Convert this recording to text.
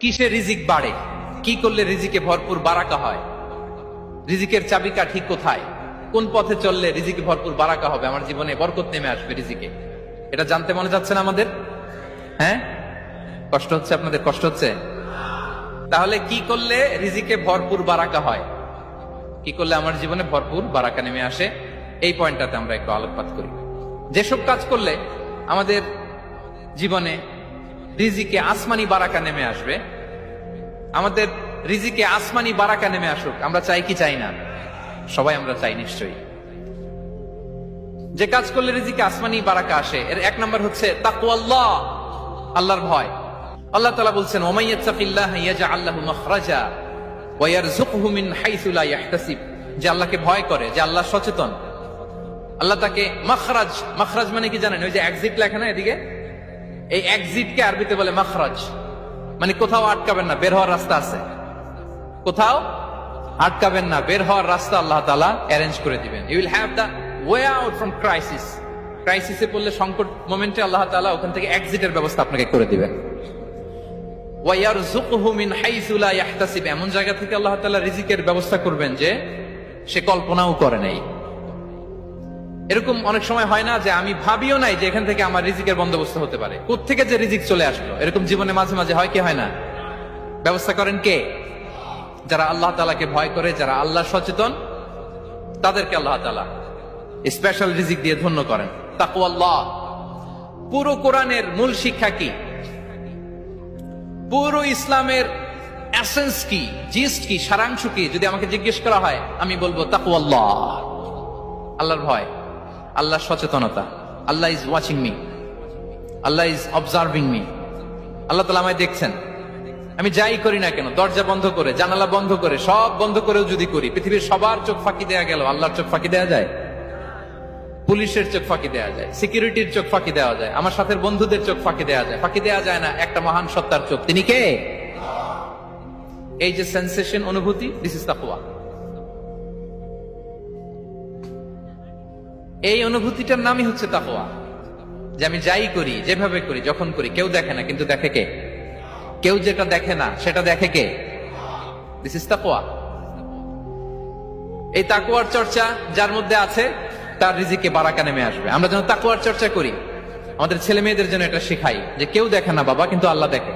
কিসে রিজিক বাড়ে, কি করলে রিজিকে ভরপুর বারাকা হয়, রিজিকের চাবিকাঠি কোথায়, কোন পথে চললে রিজিকে ভরপুর বারাকা হবে, আমার জীবনে বরকত নেমে আসবে রিজিকে, এটা জানতে মনে যাচ্ছে না আমাদের? হ্যাঁ, কষ্ট হচ্ছে আপনাদের? কষ্ট হচ্ছে? তাহলে কি করলে রিজিকে ভরপুর বারাকা হয়, কি করলে আমার জীবনে ভরপুর বারাকা নেমে আসে, এই পয়েন্টটাতে আমরা একটু আলোকপাত করি। যেসব কাজ করলে আমাদের জীবনে রিজিকে আসমানি বারাকা নেমে আসবে, আমাদের রিজিকে আসমানি বারাকা নেমে আসুক, আমরা চাই কি চাই না? সবাই আমরা চাই নিশ্চয়ই। যে কাজ করলে রিজিকে আসমানি বারাকা আসে, এর এক নম্বর হচ্ছে তাকওয়াল্লাহ, আল্লাহর ভয়। আল্লাহ তাআলা বলছেন, ওমাই ইয়াত্তাকিল্লাহা ইয়াজআল লাহু মাখরাজা ওয়া ইয়ারযুকহু মিন হাইসু লা ইয়াহতাসিব। যে আল্লাহকে ভয় করে, যে আল্লাহ সচেতন, আল্লাহ তাকে মাখরাজ, মাখরাজ মানে কি জানেন? ওই যে এক্সিট লেখা না এদিকে, এই এক্সিটকে আরবিতে বলে মাখরাজ, মানে কোথাও আটকাবেন না, বের হওয়ার রাস্তা আছে, কোথাও আটকাবেন না, বের হওয়ার রাস্তা আল্লাহ তাআলা অ্যারেঞ্জ করে দিবেন। You will have the way out from crisis. ক্রাইসিসে পড়লে, সংকট মোমেন্টে আল্লাহ তাআলা ওখান থেকে এক্সিটের ব্যবস্থা আপনাকে করে দিবেন। ওয়া ইয়ারযুকহু মিন হাইসু লা ইয়াহতাসিব, এমন জায়গা থেকে আল্লাহ তাআলা রিজিকের ব্যবস্থা করবেন যে সে কল্পনাও করে নাই। এরকম অনেক সময় হয় না যে আমি ভাবিও নাই যে এখান থেকে আমার রিজিকের বন্দোবস্ত হতে পারে, কোত্থেকে যে রিজিক চলে আসলো, এরকম জীবনে মাঝে মাঝে হয় কি হয় না? ব্যবস্থা করেন কে? যারা আল্লাহ তাআলাকে ভয় করে, যারা আল্লাহ সচেতন, তাদেরকে আল্লাহ তাআলা স্পেশাল রিজিক দিয়ে ধন্য করেন। তাকওয়াল্লাহ। পুরো কোরআনের মূল শিক্ষা কি, পুরো ইসলামের এসেন্স কি, জিস্ট কি, সারাংশ কি, যদি আমাকে জিজ্ঞেস করা হয় আমি বলবো তাকওয়াল্লাহ, আল্লাহর ভয়, আল্লাহর সচেতনতা। Allah is watching me, Allah is observing me. আল্লাহ তাআলা আমায় দেখছেন, আমি যাই করি না কেন, দরজা বন্ধ করে, জানালা বন্ধ করে, সব বন্ধ করেও যদি করি, পৃথিবীর সবার চোখ ফাঁকি দেয়া গেল, আল্লাহর চোখ ফাঁকি দেয়া যায়? পুলিশের চোখ ফাঁকি দেয়া যায়, সিকিউরিটির চোখ ফাঁকি দেওয়া যায়, আমার সাথে বন্ধুদের চোখ ফাঁকি দেওয়া যায়, ফাঁকি দেওয়া যায় না একটা মহান সত্তার চোখ। তিনি কে? এই যে সেন্সেশন, অনুভূতি, দিস ইজ তাকওয়া। এই অনুভূতিটার নামই হচ্ছে তাকওয়া, যে আমি যাই করি, যেভাবে করি, যখন করি, কেউ দেখে না, কিন্তু দেখে কে? কেউ যেটা দেখে না সেটা দেখে কে? দিস ইজ তাকওয়া। এই তাকওয়ার চর্চা যার মধ্যে আছে, তার রিজিকে বারাকা নেমে আসবে। আমরা যেন তাকওয়ার চর্চা করি, আমাদের ছেলে মেয়েদের জন্য এটা শেখাই যে কেউ দেখে না বাবা, কিন্তু আল্লাহ দেখে।